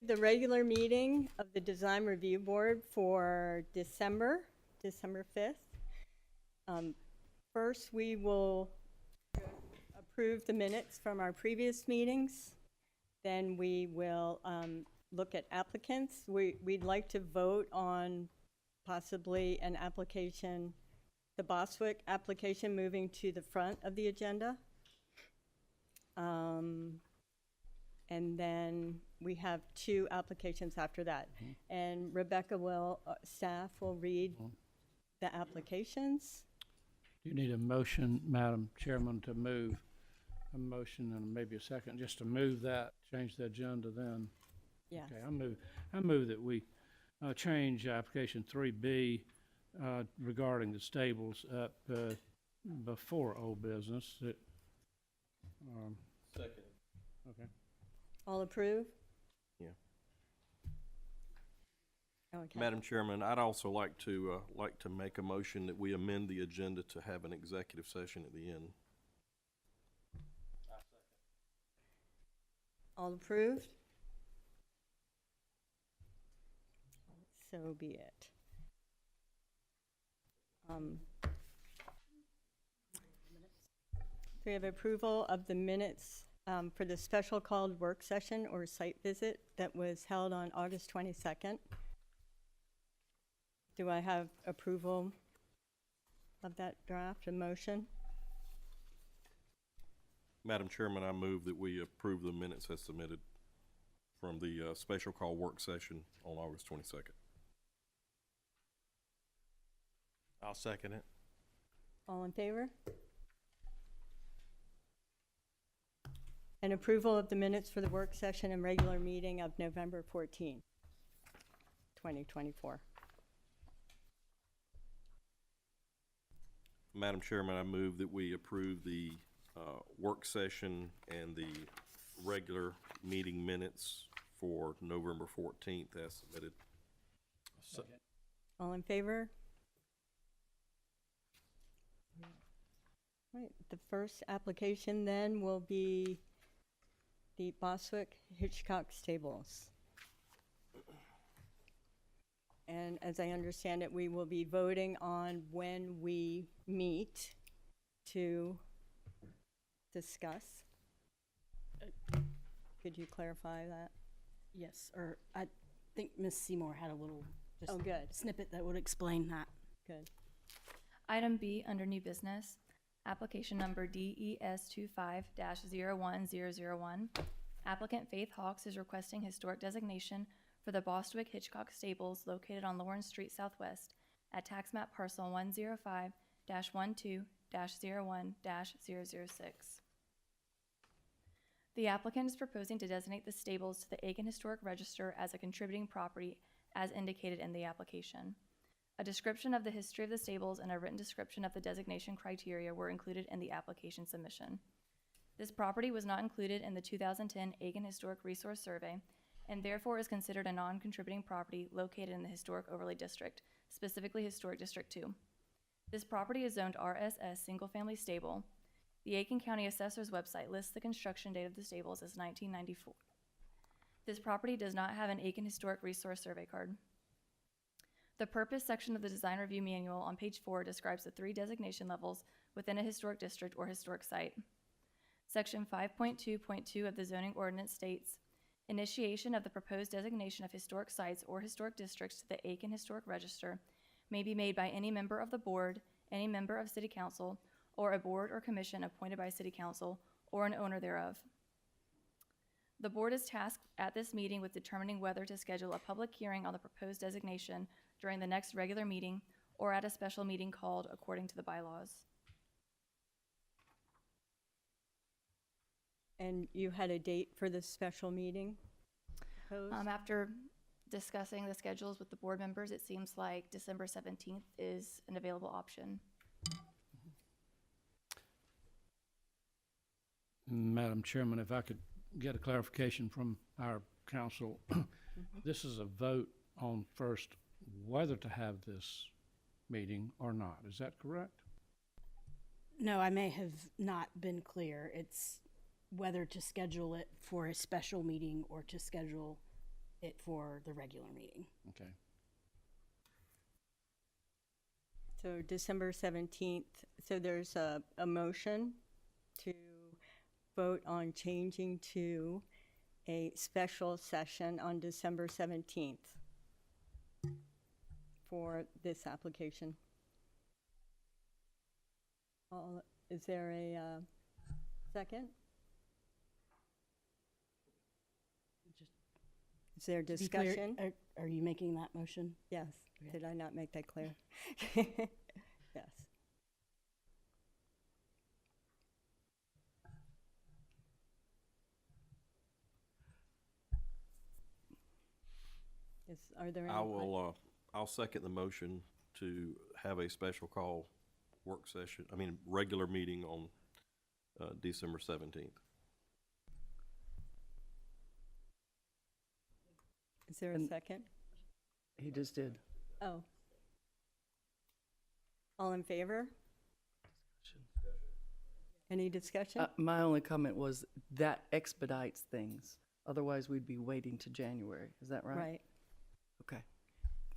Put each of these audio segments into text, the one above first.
The regular meeting of the Design Review Board for December 5th. First, we will approve the minutes from our previous meetings. Then we will look at applicants. We'd like to vote on possibly an application, the Bostwick application, moving to the front of the agenda. And then we have 2 applications after that. And Rebecca will, staff will read the applications. You need a motion, Madam Chairman, to move a motion and maybe a second, just to move that, change the agenda then. Yes. Okay, I move that we change application 3B regarding the stables up before old business. Second. Okay. All approve? Yeah. Okay. Madam Chairman, I'd also like to make a motion that we amend the agenda to have an executive session at the end. All approved? So be it. We have approval of the minutes for the special called work session or site visit that was held on August 22nd. Do I have approval of that draft, a motion? Madam Chairman, I move that we approve the minutes as submitted from the special call work session on August 22nd. I'll second it. All in favor? And approval of the minutes for the work session and regular meeting of November 14, 2024. Madam Chairman, I move that we approve the work session and the regular meeting minutes for November 14th as submitted. All in favor? Right, the first application then will be the Bostwick Hitchcock Stables. And as I understand it, we will be voting on when we meet to discuss. Could you clarify that? Yes, or I think Ms. Seymour had a little Oh, good, snippet that would explain that. good. Item B, under new business, application number DES 25-01001. Applicant Faith Hawks is requesting historic designation for the Bostwick Hitchcock Stables located on Lawrence Street Southwest at tax map parcel 105-12-01-006. The applicant is proposing to designate the stables to the Aiken Historic Register as a contributing property as indicated in the application. A description of the history of the stables and a written description of the designation criteria were included in the application submission. This property was not included in the 2010 Aiken Historic Resource Survey and therefore is considered a non-contributing property located in the Historic Overlay District, specifically Historic District 2. This property is zoned RSS Single Family Stable. The Aiken County Assessor's website lists the construction date of the stables as 1994. This property does not have an Aiken Historic Resource Survey card. The purpose section of the Design Review Manual on page 4 describes the 3 designation levels within a historic district or historic site. Section 5.2.2 of the zoning ordinance states, initiation of the proposed designation of historic sites or historic districts to the Aiken Historic Register may be made by any member of the board, any member of City Council, or a board or commission appointed by City Council, or an owner thereof. The board is tasked at this meeting with determining whether to schedule a public hearing on the proposed designation during the next regular meeting or at a special meeting called according to the bylaws. And you had a date for the special meeting proposed? After discussing the schedules with the board members, it seems like December 17th is an available option. Madam Chairman, if I could get a clarification from our council. This is a vote on first whether to have this meeting or not. Is that correct? No, I may have not been clear. It's whether to schedule it for a special meeting or to schedule it for the regular meeting. Okay. So December 17th, so there's a motion to vote on changing to a special session on December 17th for this application. Is there a second? Is there To be clear, discussion? Are you making that motion? Yes. Okay. Did I not make that clear? Yes. Are there any? I'll second the motion to have a special call regular meeting on, December 17th. Is there a And- second? He just did. Oh. All in favor? Any discussion? My only comment was that expedites things. Otherwise, we'd be waiting to January. Is that right? Right. Okay.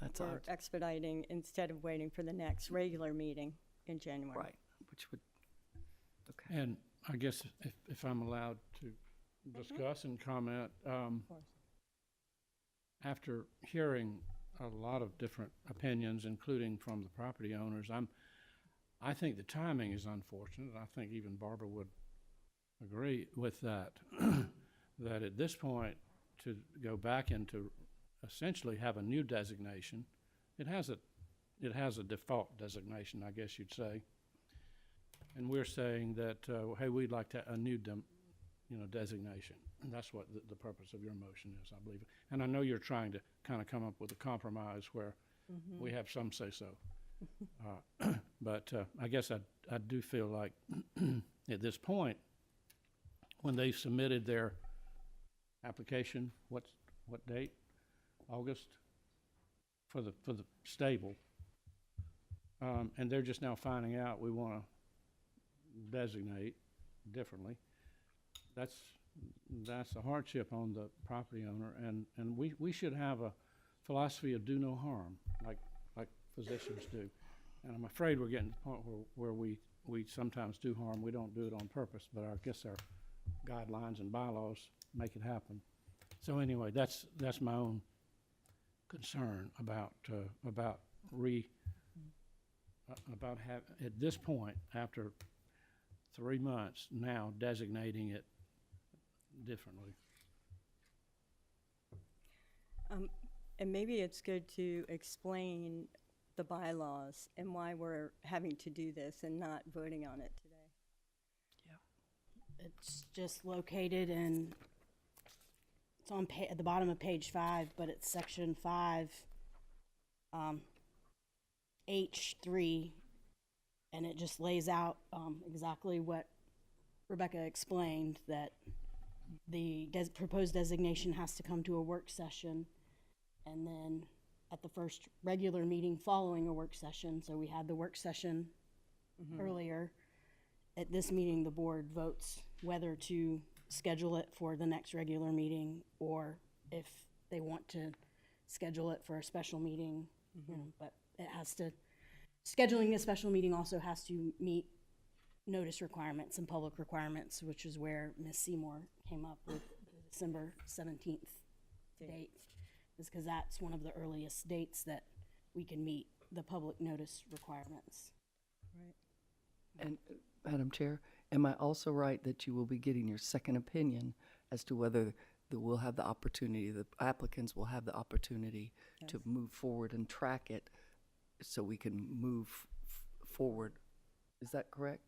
That's all. We're expediting instead of waiting for the next regular meeting in January. Right, which would, okay. And I guess if I'm allowed to discuss and comment, course. after hearing a lot of different opinions, including from the property owners, I think the timing is unfortunate. I think even Barbara would agree with that, that at this point, to go back into essentially have a new designation, it has a default designation, I guess you'd say. And we're saying that, hey, we'd like to, a new designation. And that's what the purpose of your motion is, I believe. And I know you're trying to kind of come up with a compromise where we have some say-so. But I guess I do feel like at this point, when they submitted their application, what date? August? For the stable. And they're just now finding out we want to designate differently. That's a hardship on the property owner, and we should have a philosophy of do no harm, like physicians do. And I'm afraid we're getting to the point where we sometimes do harm. We don't do it on purpose, but I guess our guidelines and bylaws make it happen. So anyway, that's my own concern about at this point, after 3 months, now designating it differently. And maybe it's good to explain the bylaws and why we're having to do this and not voting on it today. It's just located in, it's on at the bottom of page 5, but it's section 5, H3, and it just lays out exactly what Rebecca explained, that the proposed designation has to come to a work session, and then at the first regular meeting following a work session, so we had the work session earlier. At this meeting, the board votes whether to schedule it for the next regular meeting, or if they want to schedule it for a special meeting, but it has to, scheduling a special meeting also has to meet notice requirements and public requirements, which is where Ms. Seymour came up with the December 17th date, is because that's one of the earliest dates that we can meet the public notice requirements. Right. And Madam Chair, am I also right that you will be getting your second opinion as to whether we'll have the opportunity, the applicants will have the opportunity to move forward and track it so we can move forward? Is that correct?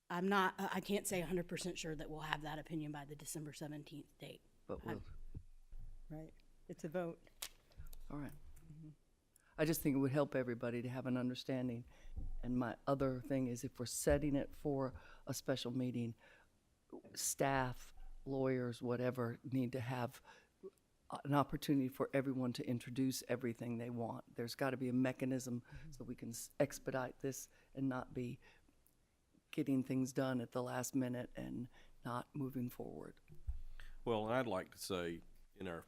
I'm not, I can't say 100% sure that we'll have that opinion by the December 17th date. But we'll, Right. It's a vote. all right. I just think it would help everybody to have an understanding. And my other thing is, if we're setting it for a special meeting, staff, lawyers, whatever, need to have an opportunity for everyone to introduce everything they want. There's got to be a mechanism so we can expedite this and not be getting things done at the last minute and not moving forward. Well, and I'd like to say, in our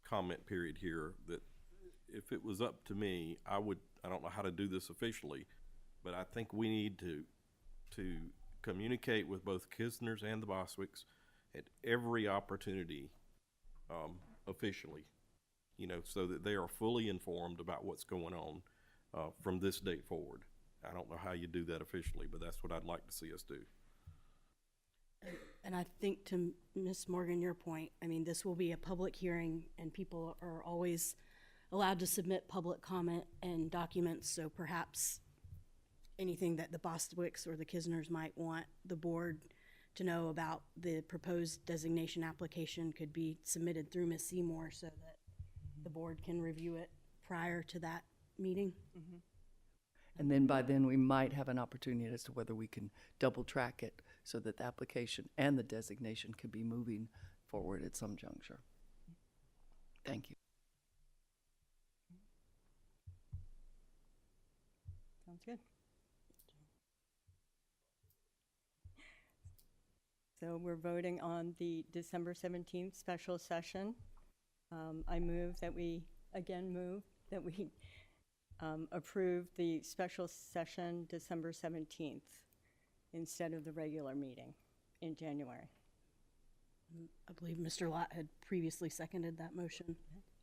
comment period here that if it was up to me, I don't know how to do this officially, but I think we need to communicate with both Kisners and the Bostwicks at every opportunity, officially, you know, so that they are fully informed about what's going on, from this date forward. I don't know how you do that officially, but that's what I'd like to see us do. And I think to Ms. Morgan, your point, I mean, this will be a public hearing and people are always allowed to submit public comment and documents, so perhaps anything that the Bostwicks or the Kisners might want the board to know about the proposed designation application could be submitted through Ms. Seymour so that the board can review it prior to that meeting. And then by then, we might have an opportunity as to whether we can double track it so that the application and the designation could be moving forward at some juncture. Thank you. Sounds good. So we're voting on the December 17th special session. I move that we approve the special session December 17th instead of the regular meeting in January. I believe Mr. Lott had previously seconded that motion.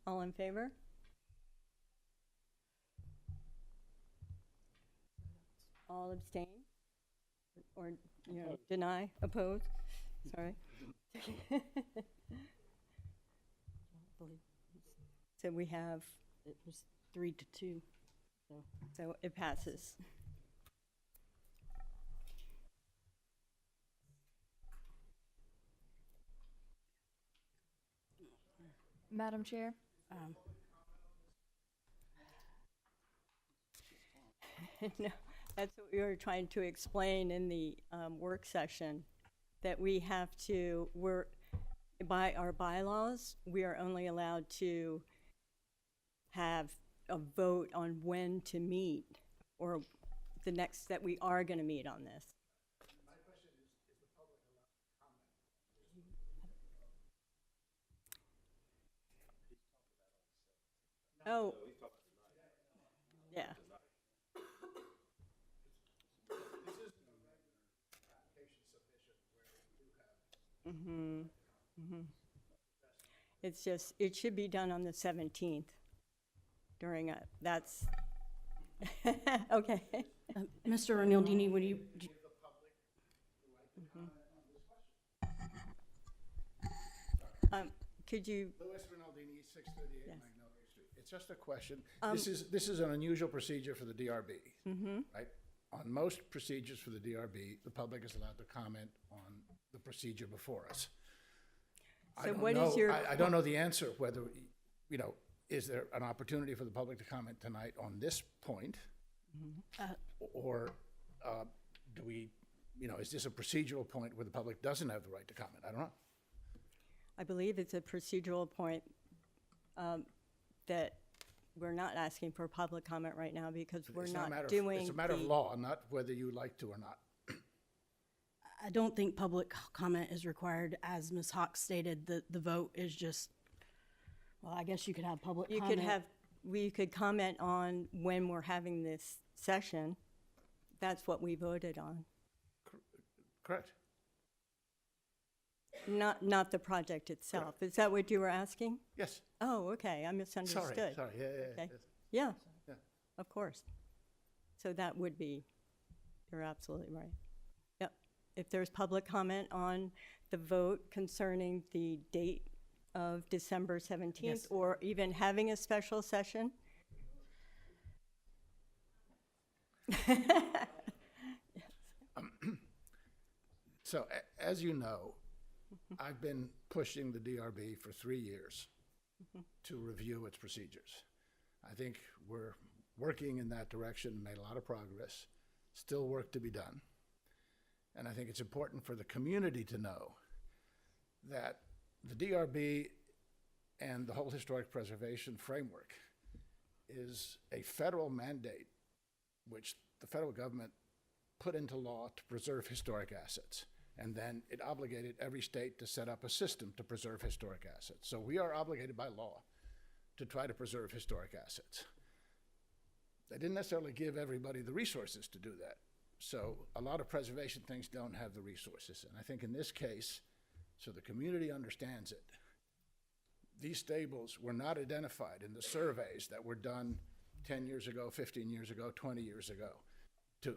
All in favor? All abstain? Or, you know, deny, oppose? Sorry. So we have, It was 3-2, so. so it passes. Madam Chair, No, that's what we were trying to explain in the work session, that we have to, by our bylaws, we are only allowed to have a vote on when to meet, or the next, that we are going to meet on this. My question is the public allowed to comment? Oh. Yeah. It's just, it should be done on the 17th during that's, okay. Mr. Arnaldini, would you? Could you, Louis Rinaldini, 638 Yes. Magnolia Street. It's just a question. This is an unusual procedure for the DRB, right? On most procedures for the DRB, the public is allowed to comment on the procedure before us. So what is your- I don't know the answer, whether, you know, is there an opportunity for the public to comment tonight on this point? Or do we, you know, is this a procedural point where the public doesn't have the right to comment? I don't know. I believe it's a procedural point that we're not asking for public comment right now because we're It's not a matter of- doing It's a matter of the- law, not whether you like to or not. I don't think public comment is required. As Ms. Hawks stated, the vote is just, well, I guess you could have public You comment. could have, we could comment on when we're having this session. That's what we voted on, Correct. not the project itself. Is that what you were asking? Yes. Oh, okay, I misunderstood. Sorry, yeah, Okay. yes. Yeah, Yeah. of course. So that would be, you're absolutely right. Yep. If there's public comment on the vote concerning the date of December 17th, Yes. or even having a special session? So, as you know, I've been pushing the DRB for 3 years to review its procedures. I think we're working in that direction, made a lot of progress, still work to be done. And I think it's important for the community to know that the DRB and the whole historic preservation framework is a federal mandate which the federal government put into law to preserve historic assets. And then it obligated every state to set up a system to preserve historic assets. So we are obligated by law to try to preserve historic assets. They didn't necessarily give everybody the resources to do that. So a lot of preservation things don't have the resources. And I think in this case, so the community understands it, these stables were not identified in the surveys that were done 10 years ago, 15 years ago, 20 years ago, to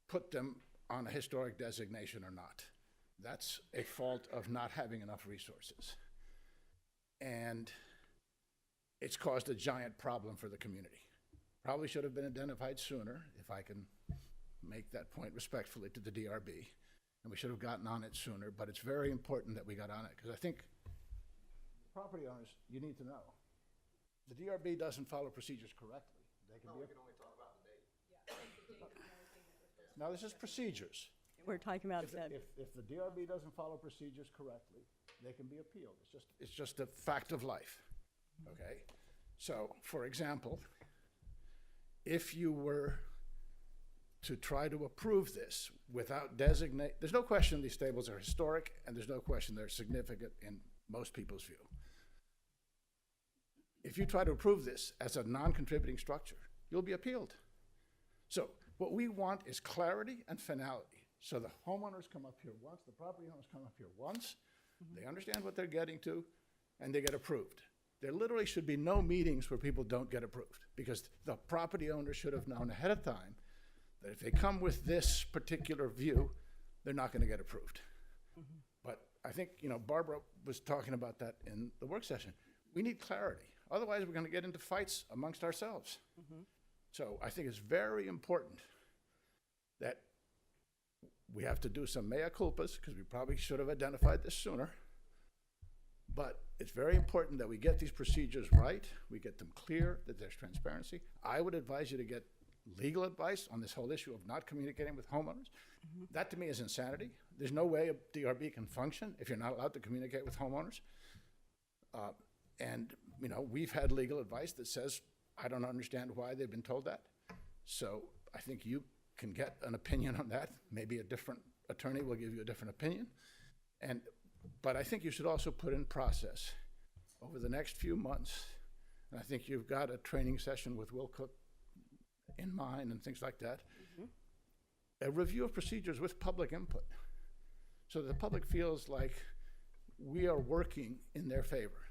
put them on a historic designation or not. That's a fault of not having enough resources. And it's caused a giant problem for the community. Probably should have been identified sooner, if I can make that point respectfully to the DRB. And we should have gotten on it sooner, but it's very important that we got on it, because I think property owners, you need to know, the DRB doesn't follow procedures correctly. They can be. We can only talk about the date. Now, this is procedures. We're talking about If that. the DRB doesn't follow procedures correctly, they can be appealed. It's just a fact of life, okay? So, for example, if you were to try to approve this without there's no question these stables are historic, and there's no question they're significant in most people's view. If you try to approve this as a non-contributing structure, you'll be appealed. So what we want is clarity and finality. So the homeowners come up here once, the property owners come up here once, they understand what they're getting to, and they get approved. There literally should be no meetings where people don't get approved, because the property owner should have known ahead of time that if they come with this particular view, they're not going to get approved. But I think, Barbara was talking about that in the work session. We need clarity. Otherwise, we're going to get into fights amongst ourselves. So I think it's very important that we have to do some mea culpas, because we probably should have identified this sooner. But it's very important that we get these procedures right, we get them clear, that there's transparency. I would advise you to get legal advice on this whole issue of not communicating with homeowners. That to me is insanity. There's no way a DRB can function if you're not allowed to communicate with homeowners. And we've had legal advice that says, I don't understand why they've been told that. So I think you can get an opinion on that. Maybe a different attorney will give you a different opinion. But I think you should also put in process over the next few months, and I think you've got a training session with Will Cook in mind and things like that, a review of procedures with public input, so that the public feels like we are working in their favor.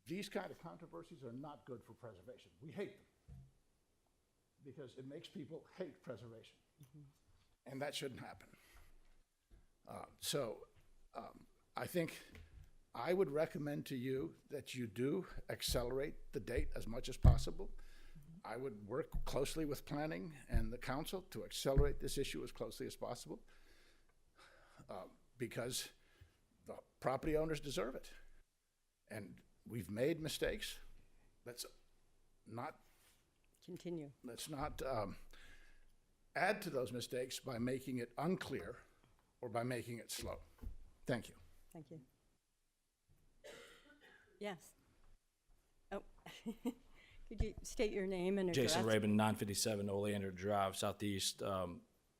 These kind of controversies are not good for preservation. We hate them because it makes people hate preservation, and that shouldn't happen. I think I would recommend to you that you do accelerate the date as much as possible. I would work closely with planning and the council to accelerate this issue as closely as possible, because the property owners deserve it. And we've made mistakes. Let's not add to those mistakes by making it unclear or by making it slow. Thank you. Thank you. Yes. Oh, could you state your name and address? Jason Rabin, 957 Oleander Drive, Southeast.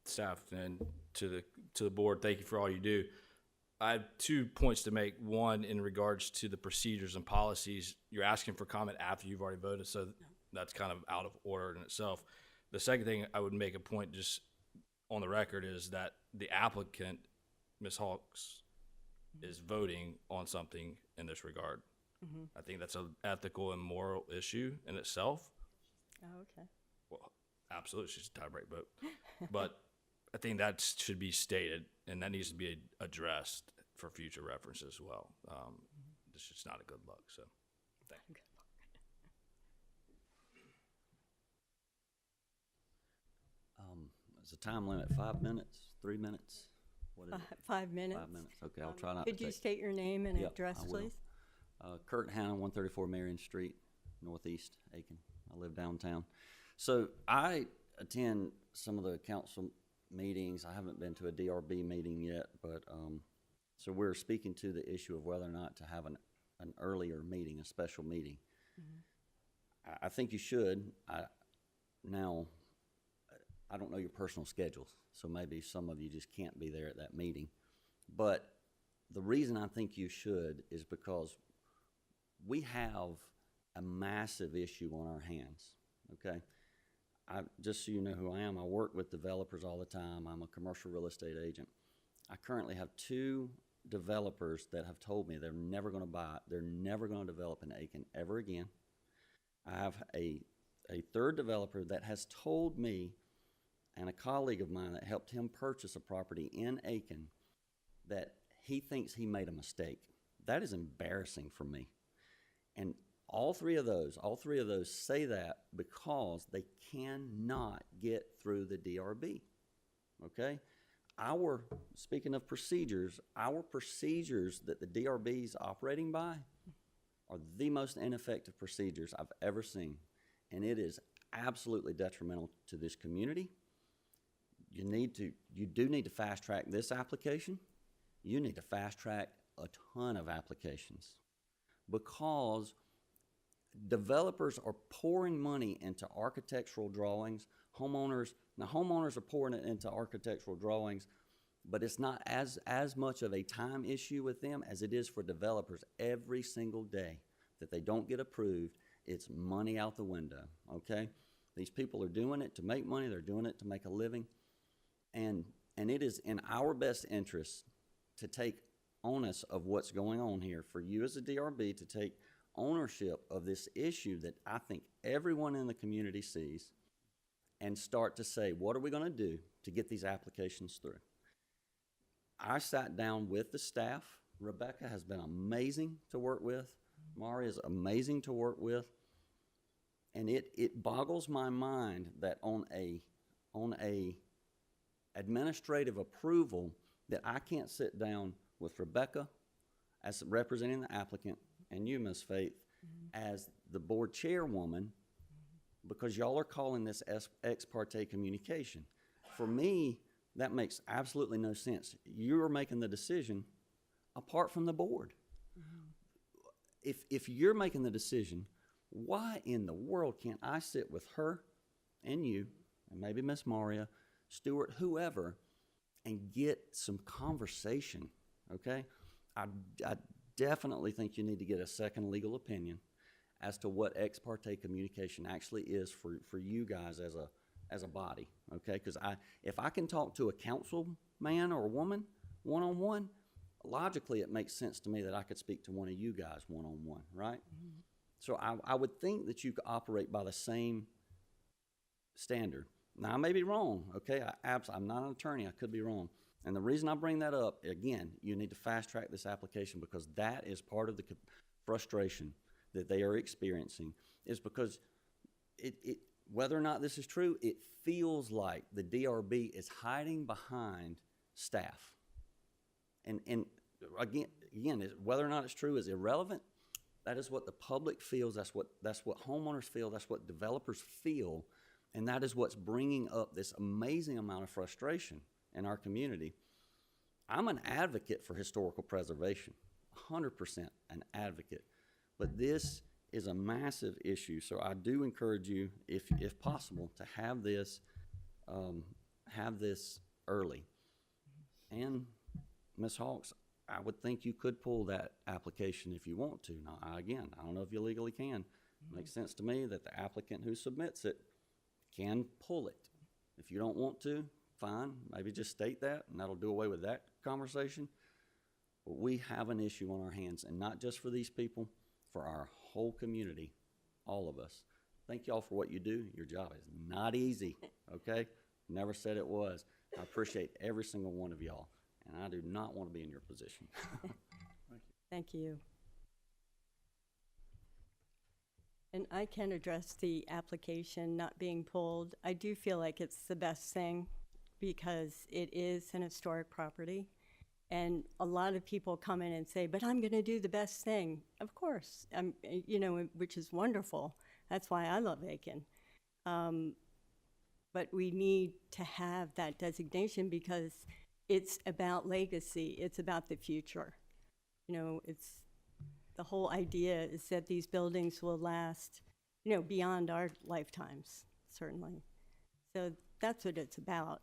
Staff and to the board, thank you for all you do. I have 2 points to make. One, in regards to the procedures and policies, you're asking for comment after you've already voted, so that's kind of out of order in itself. The second thing I would make a point just on the record is that the applicant, Ms. Hawks, is voting on something in this regard. I think that's an ethical and moral issue in itself. Oh, okay. Well, absolutely, she's a tie-break vote. But I think that should be stated, and that needs to be addressed for future reference as well. This is just not a good look, so thank you. Is the time limit 5 minutes, 3 minutes? What is it? 5 minutes. 5 minutes, okay, I'll try not to Could you take. state your name and Yep, address, I will. please? Kurt Hanna, 134 Marion Street, Northeast Aiken. I live downtown. So I attend some of the council meetings. I haven't been to a DRB meeting yet, but so we're speaking to the issue of whether or not to have an earlier meeting, a special meeting. I think you should. Now, I don't know your personal schedules, so maybe some of you just can't be there at that meeting. But the reason I think you should is because we have a massive issue on our hands, okay? Just so you know who I am, I work with developers all the time. I'm a commercial real estate agent. I currently have 2 developers that have told me they're never going to buy it. They're never going to develop in Aiken ever again. I have a third developer that has told me, and a colleague of mine that helped him purchase a property in Aiken, that he thinks he made a mistake. That is embarrassing for me. And all three of those say that because they cannot get through the DRB, okay? Speaking of procedures, our procedures that the DRB is operating by are the most ineffective procedures I've ever seen. And it is absolutely detrimental to this community. You do need to fast track this application. You need to fast track a ton of applications because developers are pouring money into architectural drawings. Homeowners are pouring it into architectural drawings, but it's not as much of a time issue with them as it is for developers. Every single day that they don't get approved, it's money out the window, okay? These people are doing it to make money. They're doing it to make a living. And it is in our best interest to take onus of what's going on here, for you as a DRB to take ownership of this issue that I think everyone in the community sees and start to say, what are we going to do to get these applications through? I sat down with the staff. Rebecca has been amazing to work with. Mari is amazing to work with. And it boggles my mind that on a administrative approval that I can't sit down with Rebecca as representing the applicant and you, Ms. Faith, as the board chairwoman, because y'all are calling this ex parte communication. For me, that makes absolutely no sense. You're making the decision apart from the board. If you're making the decision, why in the world can't I sit with her and you, and maybe Miss Maria, Stewart, whoever, and get some conversation, okay? I definitely think you need to get a second legal opinion as to what ex parte communication actually is for you guys as a body, okay? Because if I can talk to a council man or woman one-on-one, logically it makes sense to me that I could speak to one of you guys one-on-one, right? Mm-hmm. So I would think that you could operate by the same standard. Now, I may be wrong, okay? I'm not an attorney. I could be wrong. And the reason I bring that up, again, you need to fast track this application because that is part of the frustration that they are experiencing, is because whether or not this is true, it feels like the DRB is hiding behind staff. And again, whether or not it's true is irrelevant. That is what the public feels. That's what homeowners feel. That's what developers feel. And that is what's bringing up this amazing amount of frustration in our community. I'm an advocate for historical preservation, 100% an advocate. But this is a massive issue, so I do encourage you, if possible, to have this early. And Ms. Hawks, I would think you could pull that application if you want to. Now, again, I don't know if you legally can. It makes sense to me that the applicant who submits it can pull it. If you don't want to, fine, maybe just state that, and that'll do away with that conversation. But we have an issue on our hands, and not just for these people, for our whole community, all of us. Thank y'all for what you do. Your job is not easy, okay? Never said it was. I appreciate every single one of y'all, and I do not want to be in your position. Thank you. And I can address the application not being pulled. I do feel like it's the best thing because it is an historic property. And a lot of people come in and say, but I'm going to do the best thing. Of course, which is wonderful. That's why I love Aiken. But we need to have that designation because it's about legacy. It's about the future. The whole idea is that these buildings will last, beyond our lifetimes, certainly. So that's what it's about.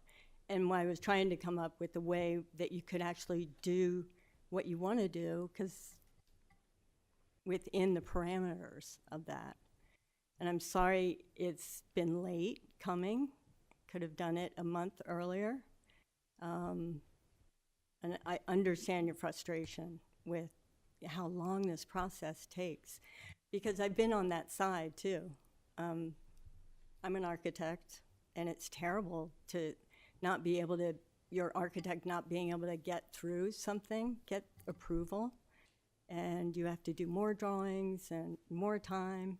And why I was trying to come up with a way that you could actually do what you want to do, because within the parameters of that. And I'm sorry it's been late coming. Could have done it a month earlier. And I understand your frustration with how long this process takes, because I've been on that side too. I'm an architect, and it's terrible to not be able to, your architect not being able to get through something, get approval, and you have to do more drawings and more time,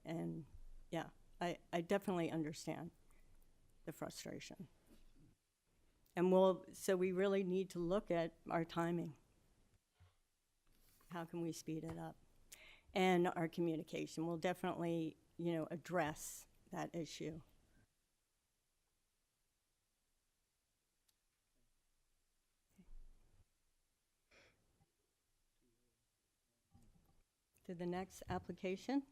and yeah, I definitely understand the frustration. And so we really need to look at our timing. How can we speed it up? And our communication will definitely, address that issue. To the next application.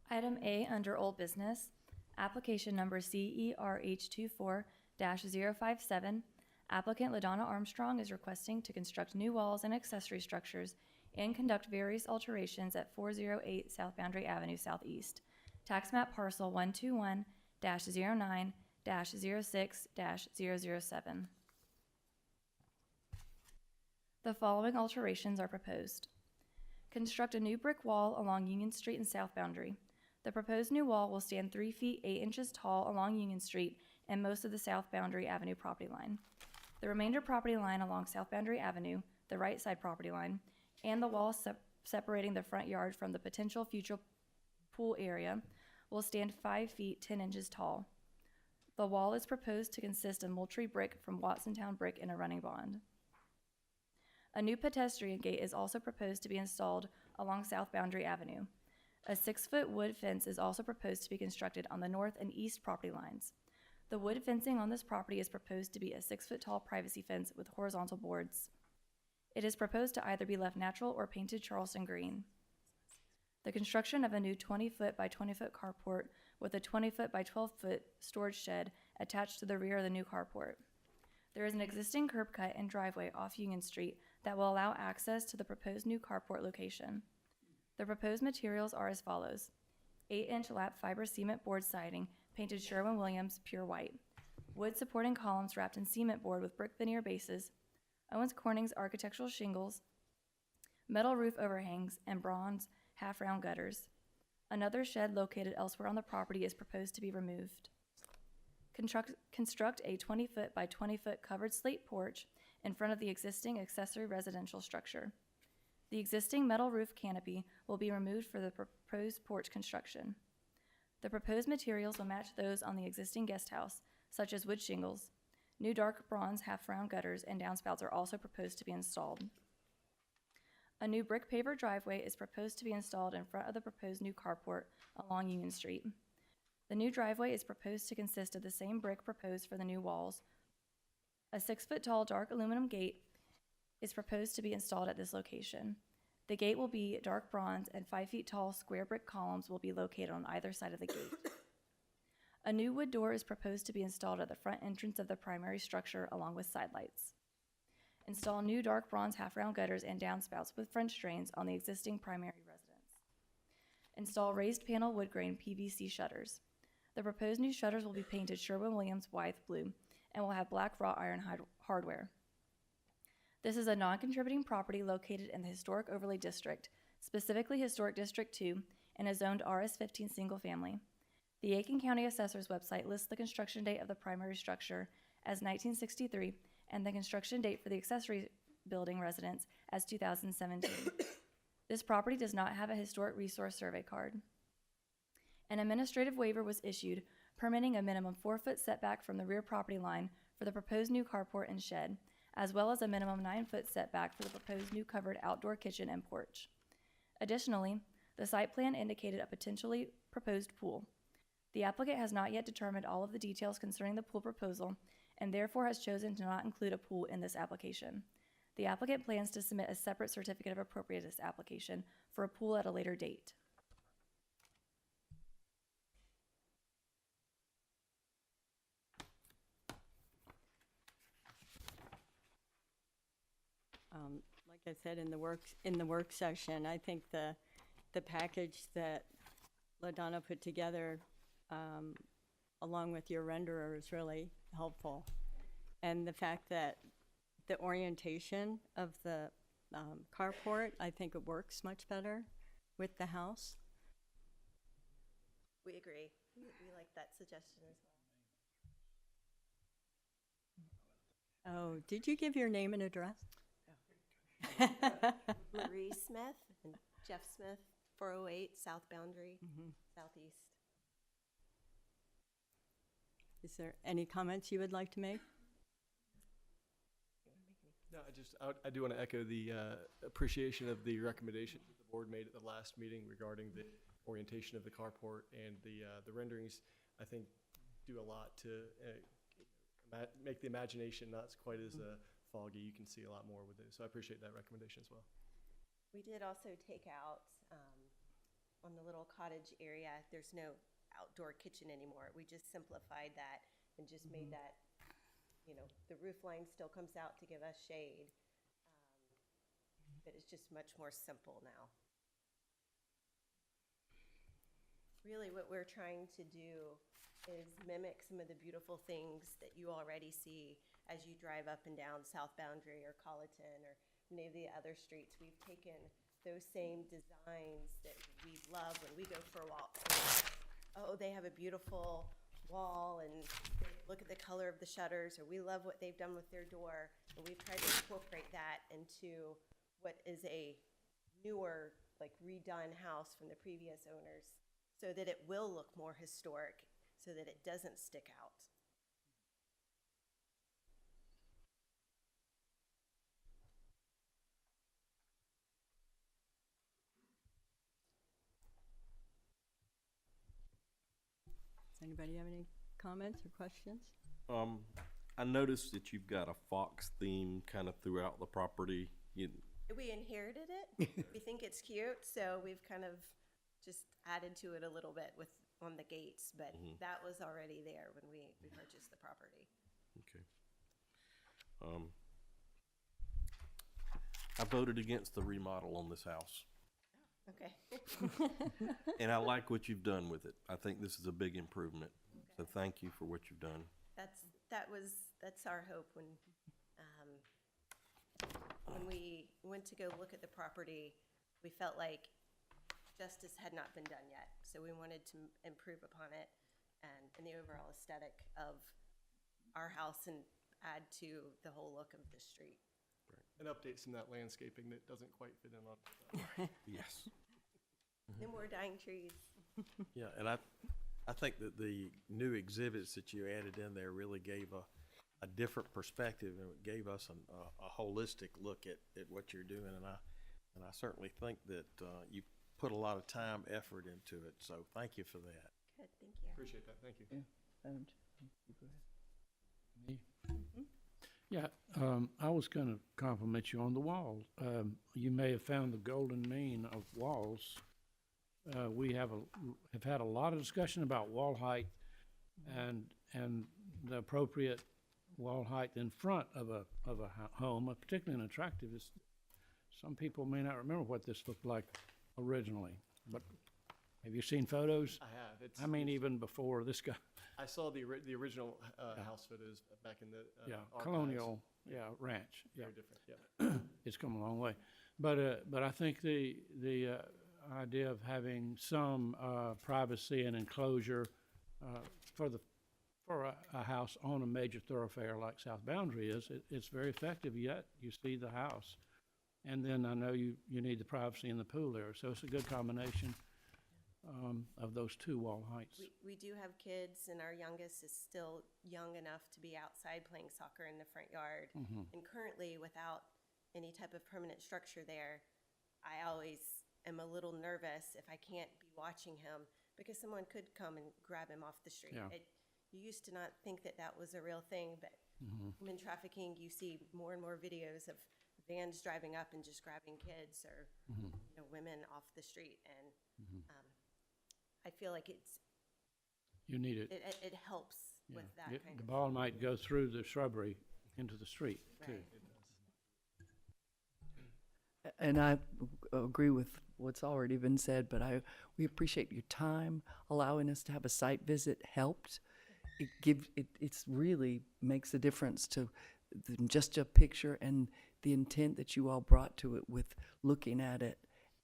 Item A under Old Business, application number CERH24-057. Applicant Ladonna Armstrong is requesting to construct new walls and accessory structures and conduct various alterations at 408 South Boundary Avenue Southeast. Tax map parcel 121-09-06-007. The following alterations are proposed. Construct a new brick wall along Union Street and South Boundary. The proposed new wall will stand 3 feet 8 inches tall along Union Street and most of the South Boundary Avenue property line. The remainder property line along South Boundary Avenue, the right side property line, and the wall separating the front yard from the potential future pool area will stand 5 feet 10 inches tall. The wall is proposed to consist of Moultrie brick from Watsontown Brick in a running bond. A new pedestrian gate is also proposed to be installed along South Boundary Avenue. A 6-foot wood fence is also proposed to be constructed on the north and east property lines. The wood fencing on this property is proposed to be a 6-foot-tall privacy fence with horizontal boards. It is proposed to either be left natural or painted Charleston green. The construction of a new 20-foot by 20-foot carport with a 20-foot by 12-foot storage shed attached to the rear of the new carport. There is an existing curb cut and driveway off Union Street that will allow access to the proposed new carport location. The proposed materials are as follows: 8-inch lap fiber cement board siding painted Sherwin-Williams pure white, wood supporting columns wrapped in cement board with brick veneer bases, Owens Corning's architectural shingles, metal roof overhangs, and bronze half-round gutters. Another shed located elsewhere on the property is proposed to be removed. Construct a 20-foot by 20-foot covered slate porch in front of the existing accessory residential structure. The existing metal roof canopy will be removed for the proposed porch construction. The proposed materials will match those on the existing guest house, such as wood shingles. New dark bronze half-round gutters and downspouts are also proposed to be installed. A new brick paver driveway is proposed to be installed in front of the proposed new carport along Union Street. The new driveway is proposed to consist of the same brick proposed for the new walls. A 6-foot-tall dark aluminum gate is proposed to be installed at this location. The gate will be dark bronze, and 5 feet tall square brick columns will be located on either side of the gate. A new wood door is proposed to be installed at the front entrance of the primary structure along with side lights. Install new dark bronze half-round gutters and downspouts with French drains on the existing primary residence. Install raised panel wood grain PVC shutters. The proposed new shutters will be painted Sherwin-Williams Wythe blue and will have black wrought iron hardware. This is a non-contributing property located in the Historic Overlay District, specifically Historic District 2, and is zoned RS-15 single family. The Aiken County Assessor's website lists the construction date of the primary structure as 1963 and the construction date for the accessory building residence as 2017. This property does not have a historic resource survey card. An administrative waiver was issued permitting a minimum 4-foot setback from the rear property line for the proposed new carport and shed, as well as a minimum 9-foot setback for the proposed new covered outdoor kitchen and porch. Additionally, the site plan indicated a potentially proposed pool. The applicant has not yet determined all of the details concerning the pool proposal and therefore has chosen to not include a pool in this application. The applicant plans to submit a separate certificate of appropriateness application for a pool at a later date. Like I said in the work session, I think the package that LaDonna put together, along with your renderer, is really helpful. And the fact that the orientation of the carport, I think it works much better with the house. We agree. We like that suggestion as well. Oh, did you give your name and address? Marie Smith and Jeff Smith, 408 South Boundary, Southeast. Is there any comments you would like to make? No, I do want to echo the appreciation of the recommendations that the board made at the last meeting regarding the orientation of the carport, and the renderings, I think, do a lot to make the imagination not quite as foggy. You can see a lot more with it. So I appreciate that recommendation as well. We did also take out, on the little cottage area, there's no outdoor kitchen anymore. We just simplified that and just made that, the roof line still comes out to give us shade, but it's just much more simple now. Really what we're trying to do is mimic some of the beautiful things that you already see as you drive up and down South Boundary or Colleton or any of the other streets. We've taken those same designs that we love when we go for a walk. Oh, they have a beautiful wall, and look at the color of the shutters, or we love what they've done with their door. And we've tried to incorporate that into what is a newer, like redone house from the previous owners, so that it will look more historic, so that it doesn't stick out. Does anybody have any comments or questions? I noticed that you've got a fox theme kind of throughout the property. We inherited it. We think it's cute, so we've kind of just added to it a little bit on the gates, but that was already there when we purchased the property. Okay. I voted against the remodel on this house, Okay. and I like what you've done with it. I think this is a big improvement. So thank you for what you've done. That's our hope when we went to go look at the property, we felt like justice had not been done yet. So we wanted to improve upon it and the overall aesthetic of our house and add to the whole look of the street. And update some of that landscaping that doesn't quite fit in on. Yes. No more dying trees. Yeah, and I think that the new exhibits that you added in there really gave a different perspective, and it gave us a holistic look at what you're doing, and I certainly think that you put a lot of time, effort into it, so thank you for that. Good, thank you. Appreciate that. Thank you. Me? Yeah, I was going to compliment you on the walls. You may have found the golden mean of walls. We have had a lot of discussion about wall height and the appropriate wall height in front of a home, particularly an attractive. Some people may not remember what this looked like originally, but have you seen photos? I have. I mean, even before this guy. I saw the original house photos back in the archives. Colonial, ranch. Very different. Yeah. It's come a long way, but I think the idea of having some privacy and enclosure for a house on a major thoroughfare like South Boundary it's very effective. Yet you see the house, and then I know you need the privacy in the pool there, so it's a good combination of those two wall heights. We do have kids, and our youngest is still young enough to be outside playing soccer in the front yard. And currently, without any type of permanent structure there, I always am a little nervous if I can't be watching him because someone could come and grab him off the street. Yeah. You used to not think that that was a real thing, but human trafficking, you see more and more videos of vans driving up and just grabbing kids or women off the street. And I feel like You need it. it helps Yeah. with that kind The of. ball might go through the shrubbery into the street, too. Right. And I agree with what's already been said, but we appreciate your time. Allowing us to have a site visit helped. It's really makes a difference to just a picture and the intent that you all brought to it with looking at it.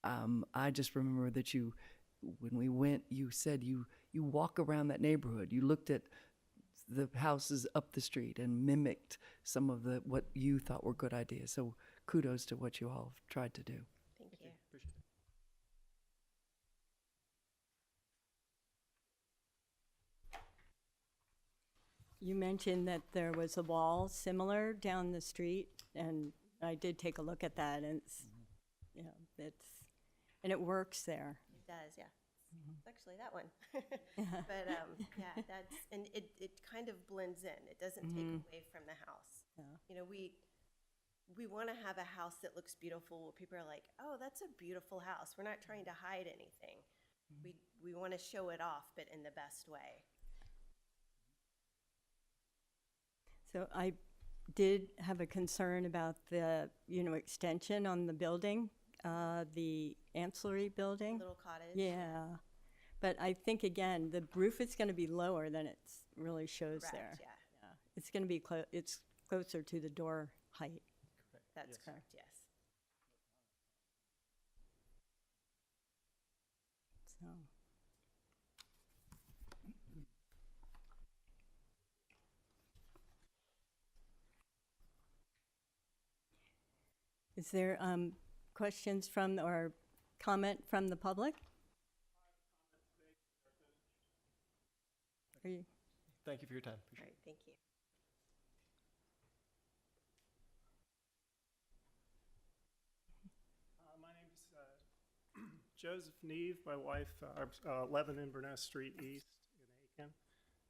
I just remember that when we went, you said you walk around that neighborhood. You looked at the houses up the street and mimicked some of what you thought were good ideas. So kudos to what you all have tried to do. Thank you. Appreciate it. You mentioned that there was a wall similar down the street, and I did take a look at that, and and it works there. It does, yeah. It's actually that one. But yeah, and it kind of blends in. It doesn't take away from the house. Yeah. You know, we want to have a house that looks beautiful where people are like, oh, that's a beautiful house. We're not trying to hide anything. We want to show it off, but in the best way. So I did have a concern about the, extension on the building, the ancillary building. Little cottage. Yeah. But I think, again, the roof is going to be lower than it really shows there. Correct, yeah. It's going to be it's closer to the door height. That's correct, yes. So. Is there questions from or comment from the public? Are you? Thank you for your time. All Appreciate it. right, thank you. My name's Joseph Neve. My wife, 11 Inverness Street East in Aiken.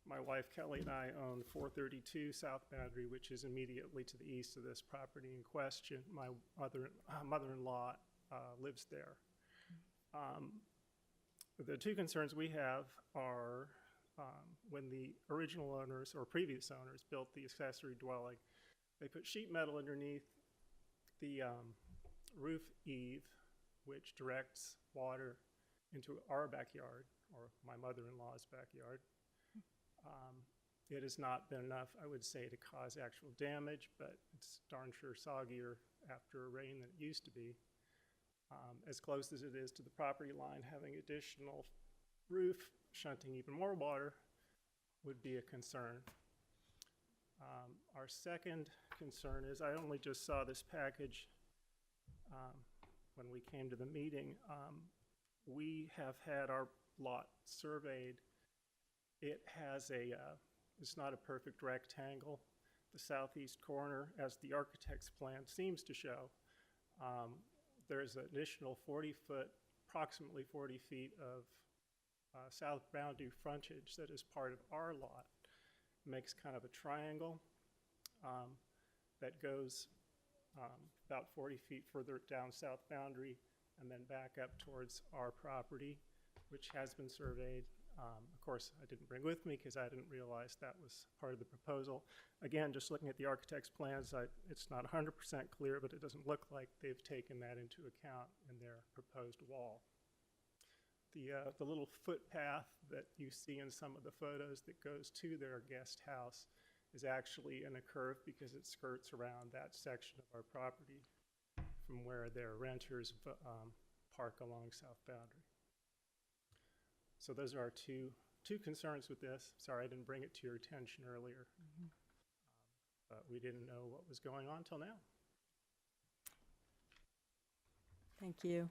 My wife Kelly and I own 432 South Boundary, which is immediately to the east of this property in question. My mother-in-law lives there. The two concerns we have are when the original owners or previous owners built the accessory dwelling, they put sheet metal underneath the roof eave, which directs water into our backyard, or my mother-in-law's backyard. It has not been enough, I would say, to cause actual damage, but it's darn sure soggier after a rain than it used to be. As close as it is to the property line, having additional roof shunting even more water would be a concern. Our second concern is, I only just saw this package when we came to the meeting. We have had our lot surveyed. It has it's not a perfect rectangle. The southeast corner, as the architect's plan seems to show, there's an additional 40-foot, approximately 40 feet of South Boundary frontage that is part of our lot. It makes kind of a triangle that goes about 40 feet further down South Boundary and then back up towards our property, which has been surveyed. Of course, I didn't bring with me because I didn't realize that was part of the proposal. Again, just looking at the architect's plans, it's not 100% clear, but it doesn't look like they've taken that into account in their proposed wall. The little footpath that you see in some of the photos that goes to their guest house is actually in a curve because it skirts around that section of our property from where their renters park along South Boundary. So those are our two concerns with this. Sorry I didn't bring it to your attention earlier, but we didn't know what was going on till now. Thank you.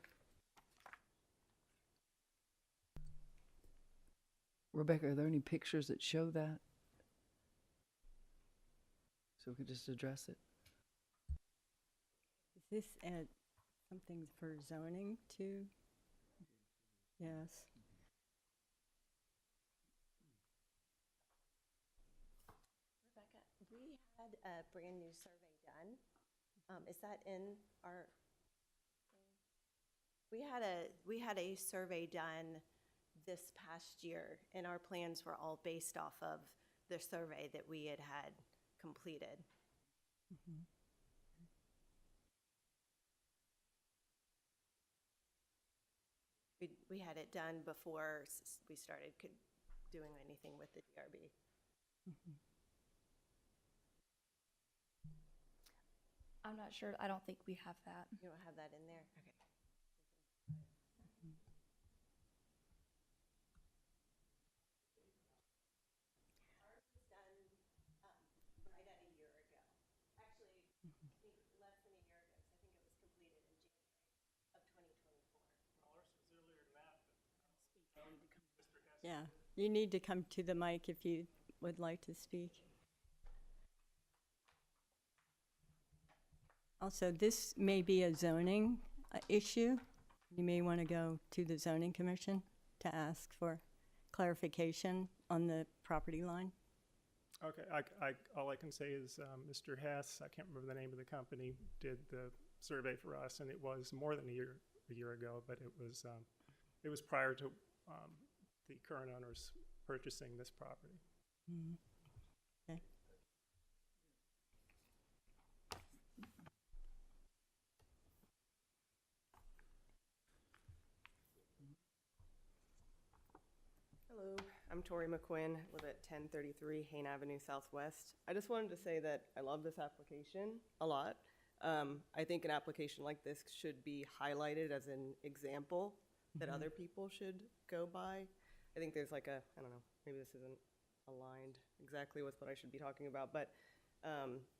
Rebecca, are there any pictures that show that? So we could just address it. Is this something for zoning too? Yes. Rebecca, we had a brand-new survey done. Is that in our thing? We had a survey done this past year, and our plans were all based off of the survey that we had completed. We had it done before we started doing anything with the DRB. I'm not sure. I don't think we have that. You don't have that in there? Okay. Ours was done right at a year ago. Actually, I think less than a year ago, because I think it was completed in January of 2024. Ours was earlier than that, but Mr. Hess. Yeah, you need to come to the mic if you would like to speak. Also, this may be a zoning issue. You may want to go to the zoning commission to ask for clarification on the property line. Okay, all I can say is, Mr. Hess, I can't remember the name of the company, did the survey for us, and it was more than a year ago, but it was prior to the current owners purchasing this property. Okay. Hello, I'm Tori McQuinn, live at 1033 Hain Avenue Southwest. I just wanted to say that I love this application a lot. I think an application like this should be highlighted as an example that other people should go by. I think there's like I don't know, maybe this isn't aligned exactly with what I should be talking about, but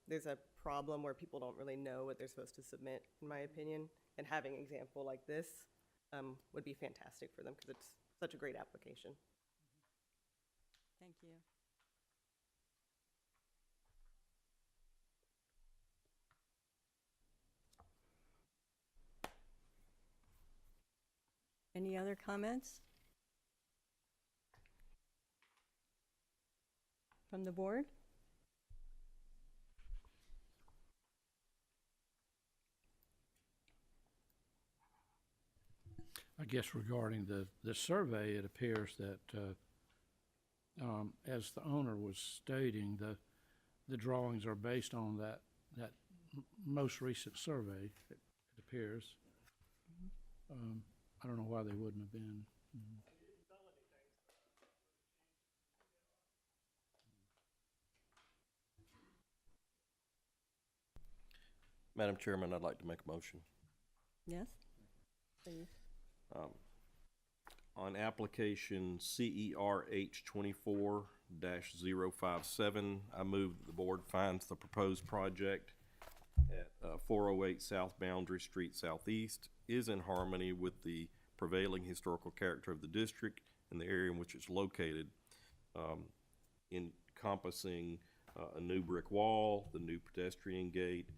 there's a problem where people don't really know what they're supposed to submit, in my opinion, and having an example like this would be fantastic for them because it's such a great application. Thank you. Any other comments from the board? I guess regarding the survey, it appears that, as the owner was stating, the drawings are based on that most recent survey, it appears. I don't know why they wouldn't have been. Madam Chairman, I'd like to make a motion. Yes, please. On application CERH 24-057, I move that the board finds the proposed project at 408 South Boundary Street Southeast is in harmony with the prevailing historical character of the district and the area in which it's located, encompassing a new brick wall, the new pedestrian gate,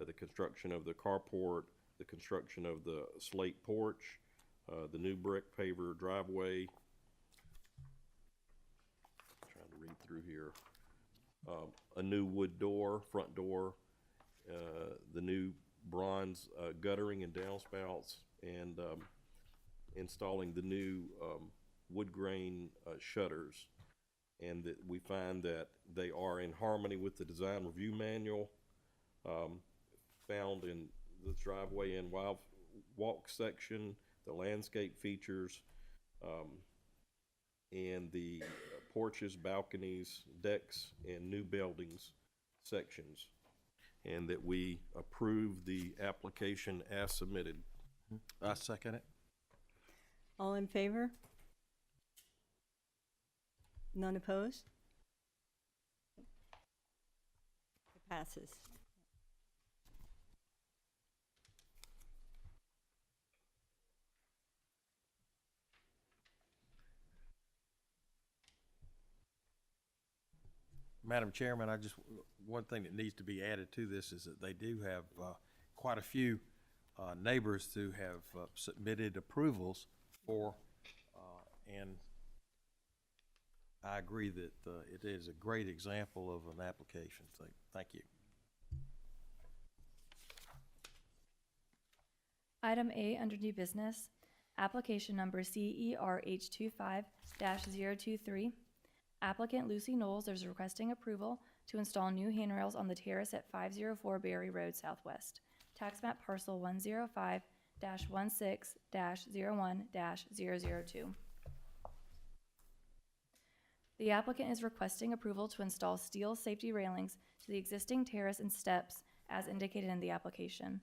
the construction of the carport, the construction of the slate porch, the new brick paver driveway. Trying to read through here. A new wood door, front door, the new bronze guttering and downspouts, and installing the new wood grain shutters. And that we find that they are in harmony with the design review manual found in the driveway and walk section, the landscape features, and the porches, balconies, decks, and new buildings sections, and that we approve the application as submitted. I second it. All in favor? None opposed? It passes. Madam Chairman, one thing that needs to be added to this is that they do have quite a few neighbors who have submitted approvals for And I agree that it is a great example of an application, so thank you. Item A under new business, application number CERH25-023. Applicant Lucy Knowles is requesting approval to install new handrails on the terrace at 504 Berrie Road Southwest. Tax map parcel 105-16-01-002. The applicant is requesting approval to install steel safety railings to the existing terrace and steps as indicated in the application.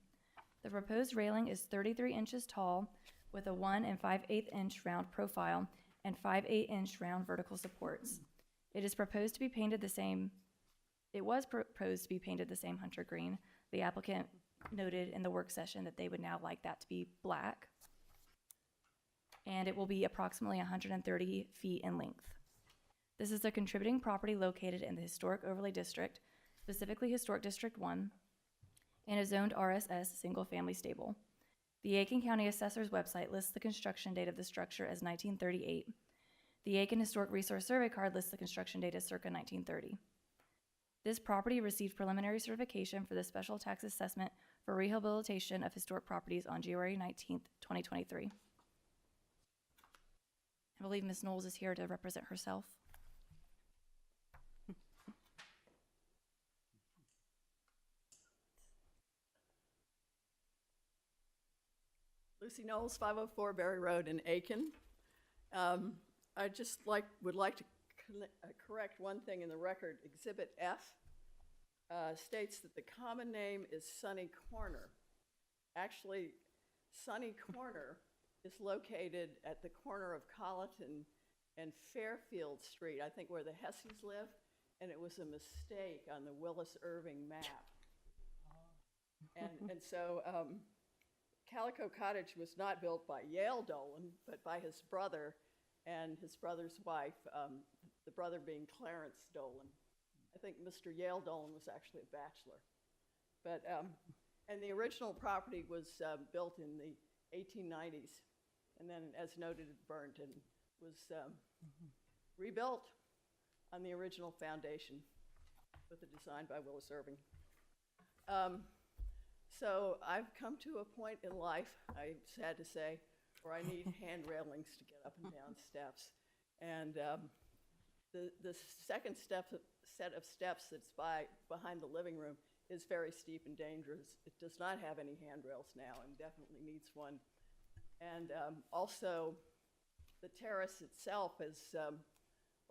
The proposed railing is 33 inches tall with a 1 5/8 inch round profile and 5/8 inch round vertical supports. It was proposed to be painted the same hunter green. The applicant noted in the work session that they would now like that to be black. And it will be approximately 130 feet in length. This is a contributing property located in the Historic Overlay District, specifically Historic District 1, and a zoned RSS single-family stable. The Aiken County Assessor's website lists the construction date of the structure as 1938. The Aiken Historic Resource Survey card lists the construction date as circa 1930. This property received preliminary certification for the special tax assessment for rehabilitation of historic properties on January 19th, 2023. I believe Ms. Knowles is here to represent herself. Lucy Knowles, 504 Berrie Road in Aiken. I just would like to correct one thing in the record. Exhibit F states that the common name is Sunny Corner. Actually, Sunny Corner is located at the corner of Colleton and Fairfield Street, I think where the Hessies live, and it was a mistake on the Willis Irving map. And so Calico Cottage was not built by Yale Dolan, but by his brother and his brother's wife, the brother being Clarence Dolan. I think Mr. Yale Dolan was actually a bachelor. But, and the original property was built in the 1890s, and then, as noted, it burned and was rebuilt on the original foundation with a design by Willis Irving. So I've come to a point in life, I'm sad to say, where I need hand railings to get up and down steps. And the second set of steps that's behind the living room is very steep and dangerous. It does not have any handrails now and definitely needs one. And also, the terrace itself is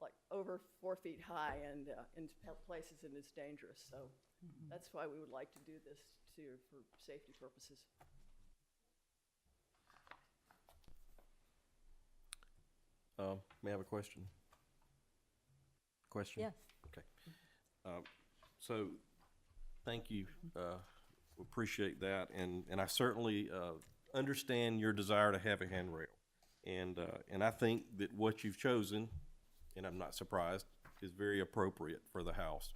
like over 4 feet high and in places it is dangerous. So that's why we would like to do this too, for safety purposes. May I have a question? Question? Yes. Okay. So, thank you. Appreciate that, and I certainly understand your desire to have a handrail, and I think that what you've chosen, and I'm not surprised, is very appropriate for the house.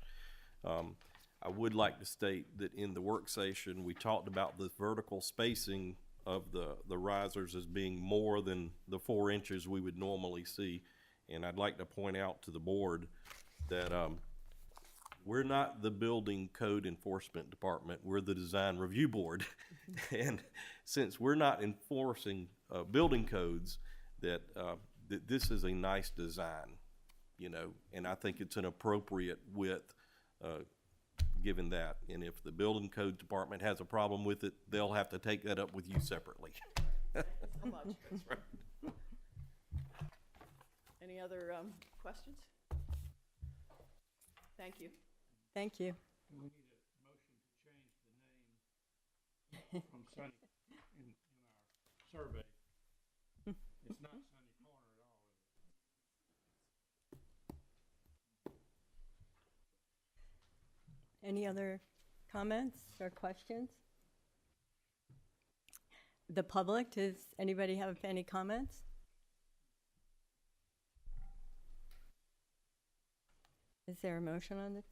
I would like to state that in the work session, we talked about the vertical spacing of the risers as being more than the 4 inches we would normally see. And I'd like to point out to the board that we're not the building code enforcement department, we're the design review board. And since we're not enforcing building codes, that this is a nice design, you know, and I think it's an appropriate width given that. And if the building code department has a problem with it, they'll have to take that up with you separately. Thank you so much. That's right. Any other questions? Thank you. Thank you. We need a motion to change the name from Sunny in our survey. It's not Sunny Corner at all, is it? Any other comments or questions? The public, does anybody have any comments? Is there a motion on this?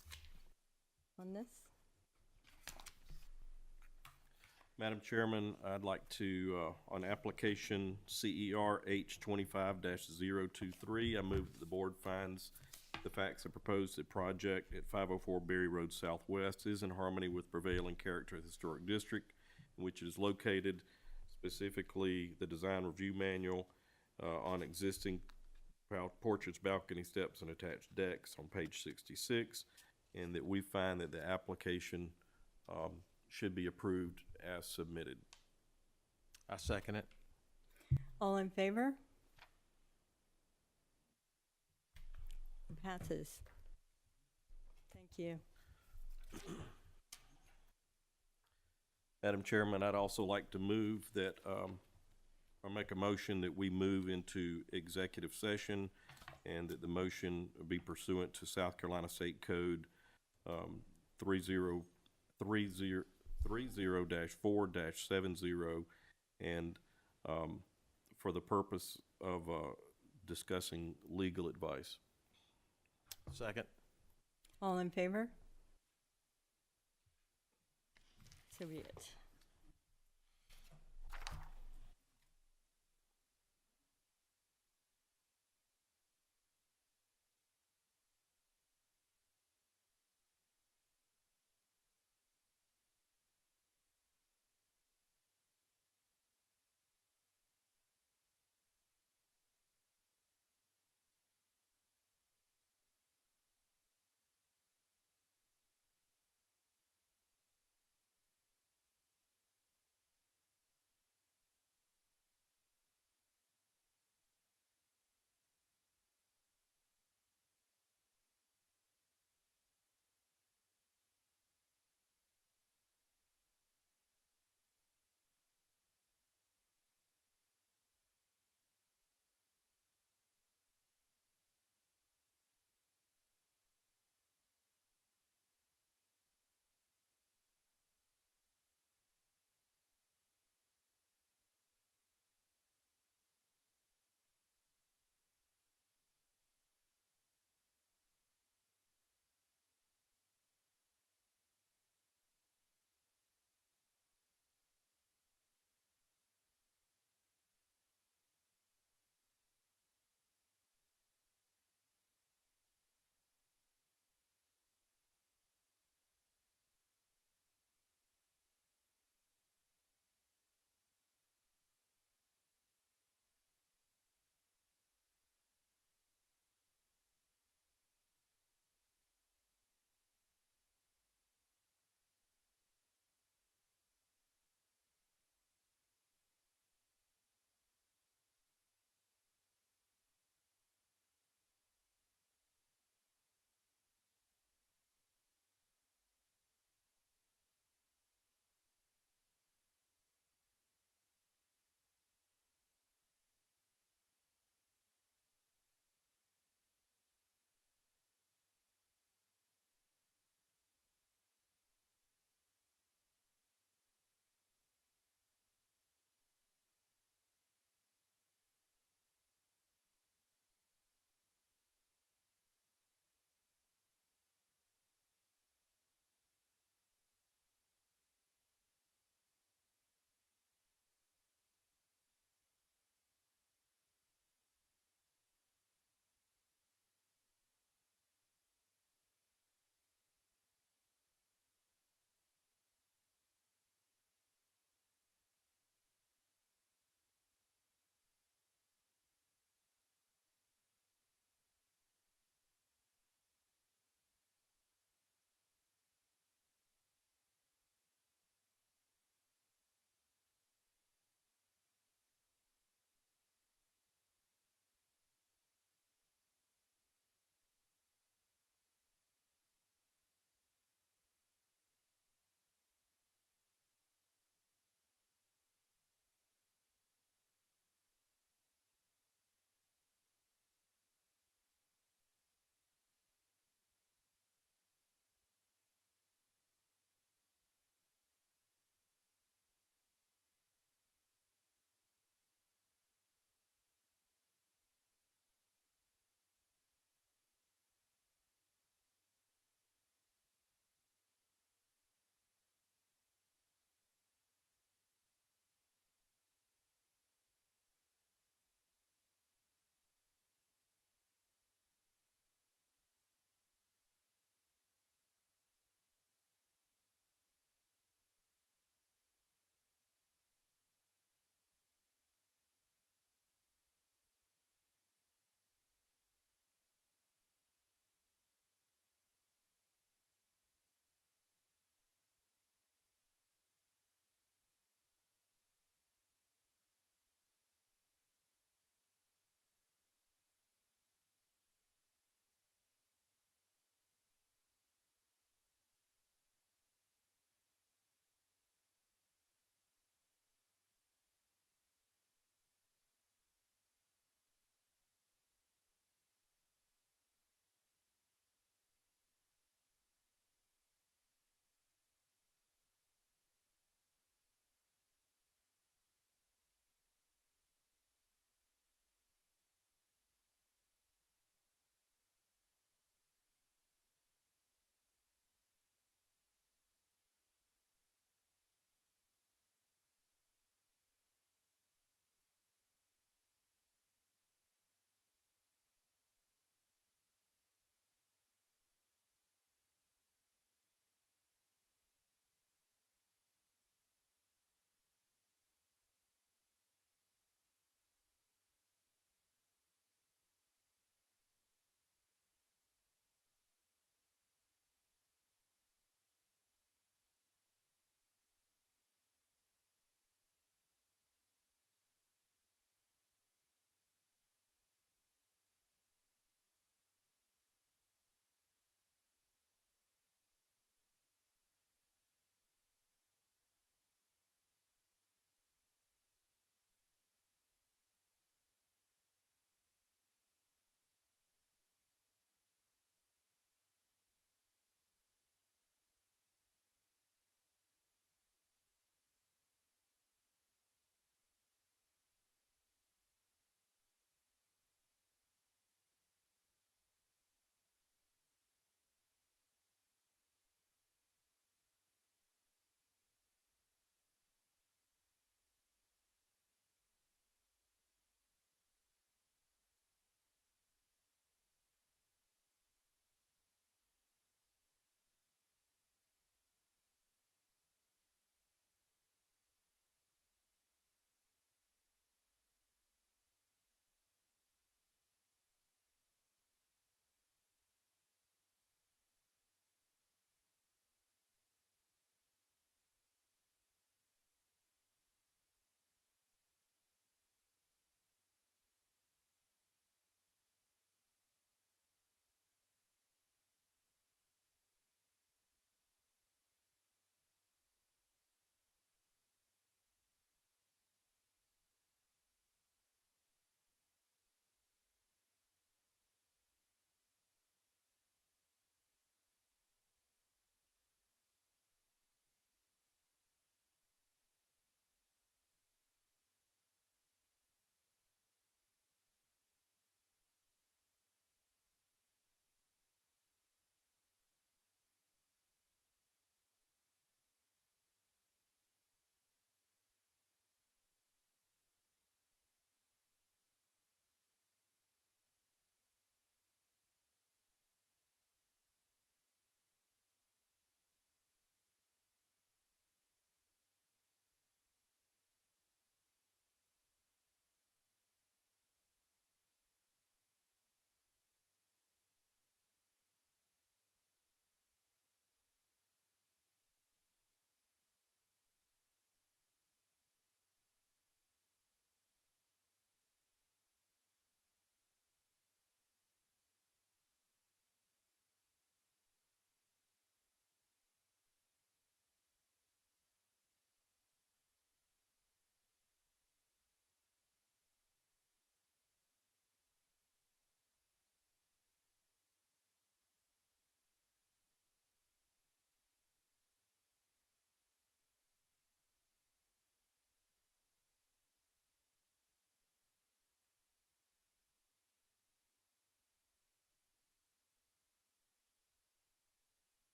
Madam Chairman, I'd like to, on application CER H 25-023, I move that the board finds the facts that proposed the project at 504 Berrie Road Southwest is in harmony with prevailing character of the historic district in which it is located, specifically the design review manual on existing porches, balcony steps, and attached decks on page 66, and that we find that the application should be approved as submitted. I second it. All in favor? Passes. Thank you. Madam Chairman, I'd also like to move that, or make a motion that we move into executive session and that the motion be pursuant to South Carolina State Code 30-4-70 and for the purpose of discussing legal advice. Second. All in favor? So be it.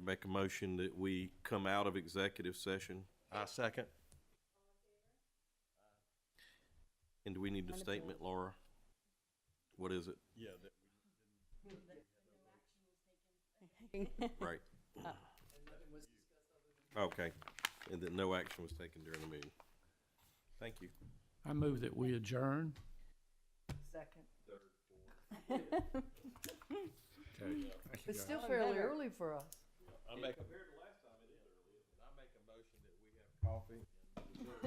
make a motion that we come out of executive session. I second. And do we need a statement, Laura? What is it? Yeah. Right. Okay, and that no action was taken during the meeting. Thank you. I move that we adjourn. Second. Okay. It's still fairly early for us. Compared to last time, it is early, isn't it? I make a motion that we have coffee and dessert